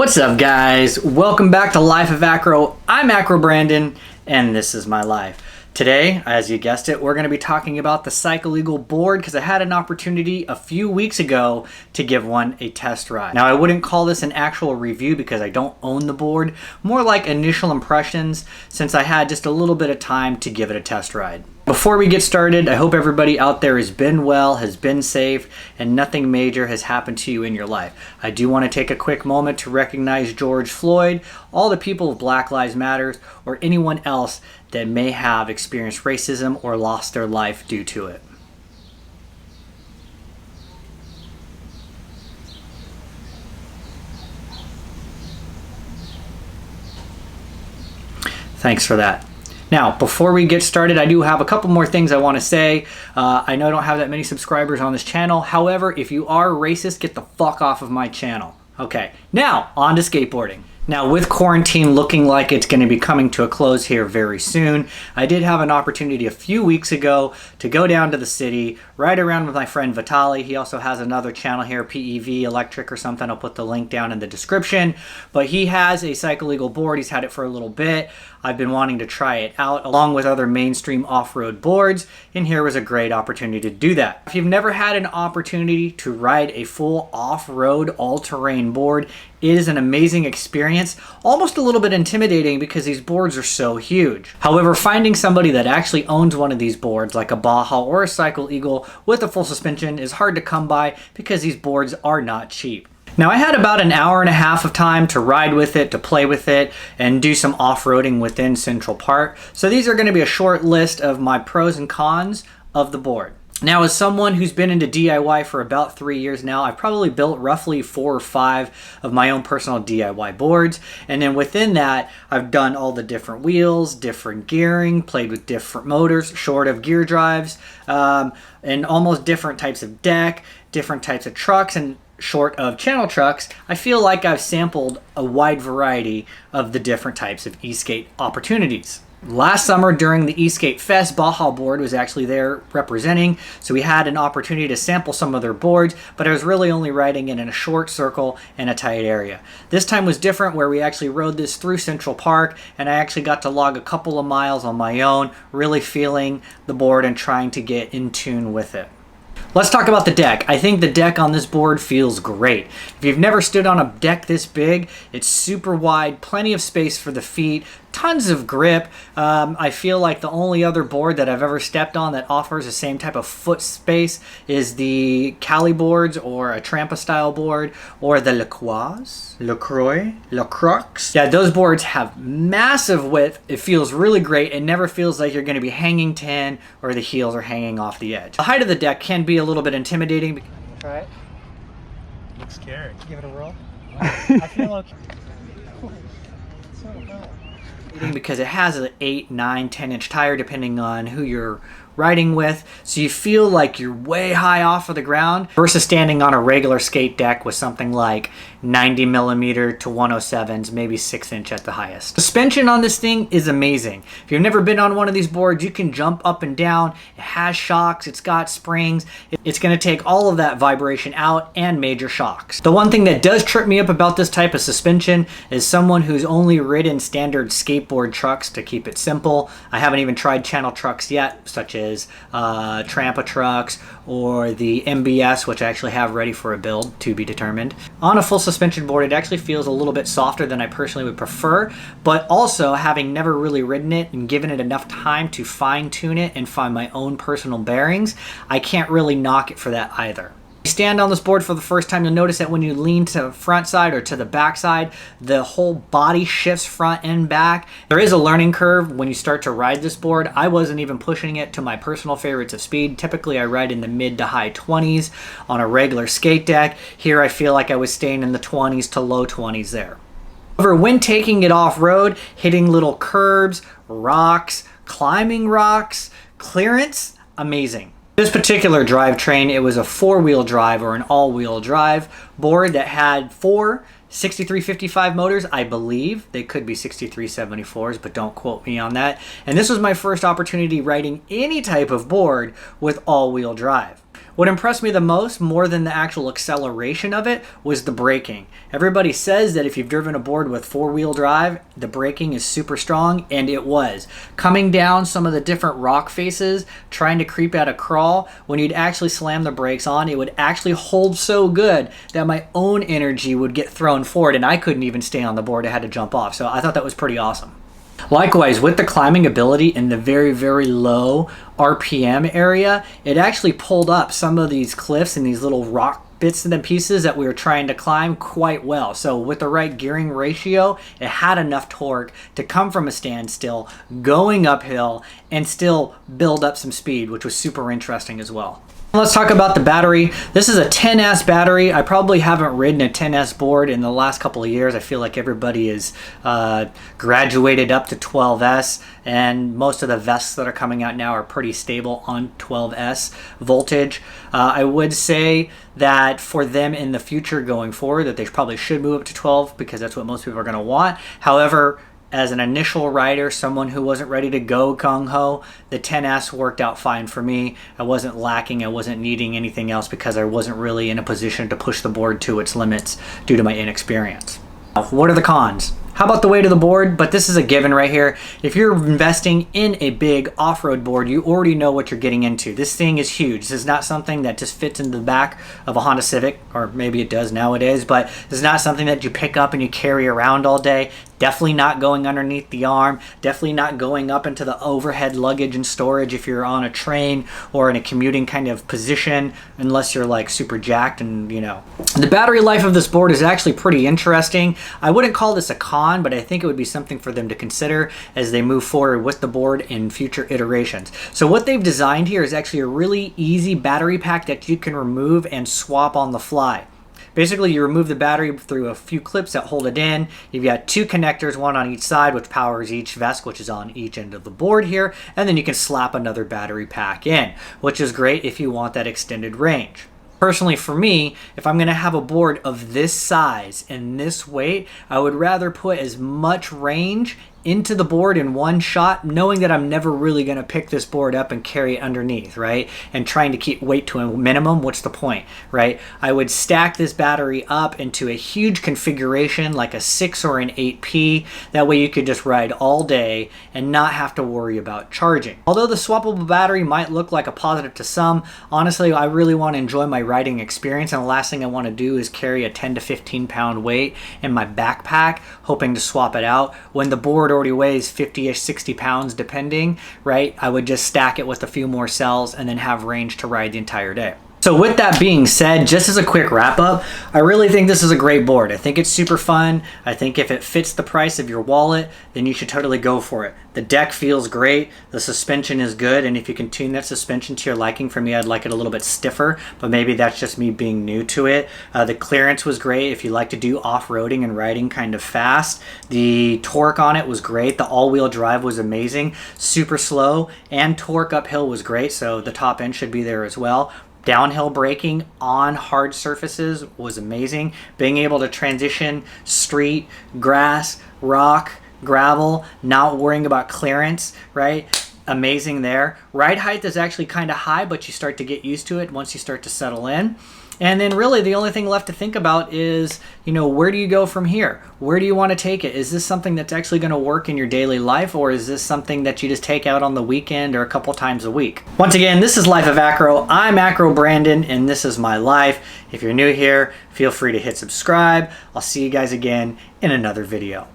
What's up, guys? Welcome back to Life of Acro. I'm Acro Brandon, and this is my life. Today, as you guessed it, we're going to be talking about the Cycleagle board because I had an opportunity a few weeks ago to give one a test ride. Now, I wouldn't call this an actual review because I don't own the board, more like initial impressions since I had just a little bit of time to give it a test ride. Before we get started, I hope everybody out there has been well, has been safe, and nothing major has happened to you in your life. I do want to take a quick moment to recognize George Floyd, all the people of Black Lives Matter, or anyone else that may have experienced racism or lost their life due to it. Thanks for that. Now, before we get started, I do have a couple more things I want to say. I know I don't have that many subscribers on this channel. However, if you are racist, get the fuck off of my channel. Okay, now on to skateboarding. Now, with quarantine looking like it's going to be coming to a close here very soon, I did have an opportunity a few weeks ago to go down to the city, ride around with my friend Vitalies. He also has another channel here, PEV Electric or something. I'll put the link down in the description. But he has a Cycleagle board. He's had it for a little bit. I've been wanting to try it out along with other mainstream off-road boards, and here was a great opportunity to do that. If you've never had an opportunity to ride a full off-road all-terrain board, it is an amazing experience, almost a little bit intimidating because these boards are so huge. However, finding somebody that actually owns one of these boards, like a Baja or a Cycleagle with a full suspension, is hard to come by because these boards are not cheap. Now, I had about an hour and a half of time to ride with it, to play with it, and do some off-roading within Central Park. So these are going to be a short list of my pros and cons of the board. Now, as someone who's been into DIY for about 3 years now, I've probably built roughly 4 or 5 of my own personal DIY boards. And then within that, I've done all the different wheels, different gearing, played with different motors, short of gear drives, and almost different types of deck, different types of trucks, and short of channel trucks. I feel like I've sampled a wide variety of the different types of e-skate opportunities. Last summer during the eSkate Fest, Baja Board was actually there representing, so we had an opportunity to sample some of their boards, but I was really only riding it in a short circle in a tight area. This time was different where we actually rode this through Central Park, and I actually got to log a couple of miles on my own, really feeling the board and trying to get in tune with it. Let's talk about the deck. I think the deck on this board feels great. If you've never stood on a deck this big, it's super wide, plenty of space for the feet, tons of grip. I feel like the only other board that I've ever stepped on that offers the same type of foot space is the Cycleboards or a Trampa style board or the LaCroix. Yeah, those boards have massive width. It feels really great. It never feels like you're going to be hanging 10 or the heels are hanging off the edge. The height of the deck can be a little bit intimidating. Try it. Looks scary. Give it a whirl. I feel okay. Because it has an 8, 9, 10-inch tire depending on who you're riding with, so you feel like you're way high off of the ground versus standing on a regular skate deck with something like 90mm to 107s, maybe 6-inch at the highest. Suspension on this thing is amazing. If you've never been on one of these boards, you can jump up and down. It has shocks, it's got springs. It's going to take all of that vibration out and major shocks. The one thing that does trip me up about this type of suspension is someone who's only ridden standard skateboard trucks to keep it simple. I haven't even tried channel trucks yet, such as Trampa trucks or the MBS, which I actually have ready for a build to be determined. On a full suspension board, it actually feels a little bit softer than I personally would prefer, but also having never really ridden it and given it enough time to fine tune it and find my own personal bearings, I can't really knock it for that either. You stand on this board for the first time, you'll notice that when you lean to the front side or to the back side, the whole body shifts front and back. There is a learning curve when you start to ride this board. I wasn't even pushing it to my personal favorites of speed. Typically, I ride in the mid to high 20s on a regular skate deck. Here, I feel like I was staying in the 20s to low 20s there. However, when taking it off-road, hitting little curbs, rocks, climbing rocks, clearance, amazing. This particular drivetrain, it was a 4-wheel drive or an all-wheel drive board that had 4 6355 motors, I believe. They could be 6374s, but don't quote me on that. And this was my first opportunity riding any type of board with all-wheel drive. What impressed me the most, more than the actual acceleration of it, was the braking. Everybody says that if you've driven a board with four-wheel drive, the braking is super strong, and it was. Coming down some of the different rock faces, trying to creep out a crawl, when you'd actually slam the brakes on, it would actually hold so good that my own energy would get thrown forward, and I couldn't even stay on the board. I had to jump off. So I thought that was pretty awesome. Likewise, with the climbing ability in the very, very low RPM area, it actually pulled up some of these cliffs and these little rock bits and pieces that we were trying to climb quite well. So with the right gearing ratio, it had enough torque to come from a standstill, going uphill, and still build up some speed, which was super interesting as well. Let's talk about the battery. This is a 10S battery. I probably haven't ridden a 10S board in the last couple of years. I feel like everybody is graduated up to 12S, and most of the vests that are coming out now are pretty stable on 12S voltage. I would say that for them in the future going forward, that they probably should move up to 12 because that's what most people are going to want. However, as an initial rider, someone who wasn't ready to go gung-ho, the 10S worked out fine for me. I wasn't lacking, I wasn't needing anything else because I wasn't really in a position to push the board to its limits due to my inexperience. Now, what are the cons? How about the weight of the board? But this is a given right here. If you're investing in a big off-road board, you already know what you're getting into. This thing is huge. This is not something that just fits into the back of a Honda Civic, or maybe it does nowadays, but this is not something that you pick up and you carry around all day. Definitely not going underneath the arm. Definitely not going up into the overhead luggage and storage if you're on a train or in a commuting kind of position, unless you're like super jacked and, you know. The battery life of this board is actually pretty interesting. I wouldn't call this a con, but I think it would be something for them to consider as they move forward with the board in future iterations. So what they've designed here is actually a really easy battery pack that you can remove and swap on the fly. Basically, you remove the battery through a few clips that hold it in. You've got two connectors, one on each side, which powers each vest, which is on each end of the board here. And then you can slap another battery pack in, which is great if you want that extended range. Personally, for me, if I'm going to have a board of this size and this weight, I would rather put as much range into the board in one shot, knowing that I'm never really going to pick this board up and carry it underneath, right? And trying to keep weight to a minimum, what's the point, right? I would stack this battery up into a huge configuration like a 6 or an 8P. That way you could just ride all day and not have to worry about charging. Although the swappable battery might look like a positive to some, honestly, I really want to enjoy my riding experience, and the last thing I want to do is carry a 10 to 15 pound weight in my backpack hoping to swap it out when the board already weighs 50-ish, 60 pounds depending, right? I would just stack it with a few more cells and then have range to ride the entire day. So with that being said, just as a quick wrap up, I really think this is a great board. I think it's super fun. I think if it fits the price of your wallet, then you should totally go for it. The deck feels great. The suspension is good. And if you can tune that suspension to your liking, for me, I'd like it a little bit stiffer, but maybe that's just me being new to it. The clearance was great. If you like to do off-roading and riding kind of fast, the torque on it was great. The all-wheel drive was amazing, super slow, and torque uphill was great. So the top end should be there as well. Downhill braking on hard surfaces was amazing. Being able to transition street, grass, rock, gravel, not worrying about clearance, right? Amazing there. Ride height is actually kind of high, but you start to get used to it once you start to settle in. And then really the only thing left to think about is, you know, where do you go from here? Where do you want to take it? Is this something that's actually going to work in your daily life, or is this something that you just take out on the weekend or a couple times a week? Once again, this is Life of Acro. I'm Acro Brandon, and this is my life. If you're new here, feel free to hit subscribe. I'll see you guys again in another video.